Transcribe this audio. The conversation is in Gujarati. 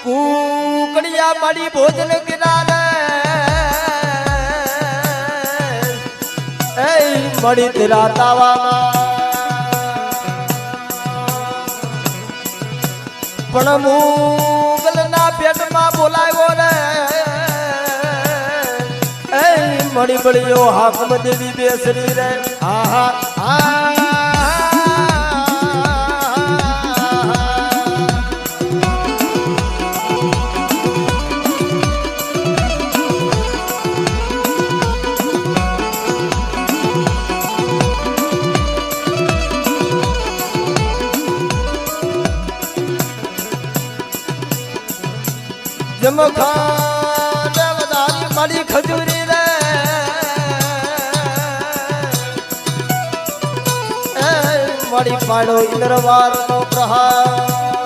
કુકડિયા મારી ભોજન કિનારે એ મળી તેરા તાવામાં પણ મુગલના પેટમાં બોલાવ્યો રે એ મળી મળ્યો હાકમ દેવી બેસરી રે આહા આ જમખા દેવદારી મારી ખજૂરી રે એ મારી પાડો ઇન્દ્રવાર નો પ્રહાર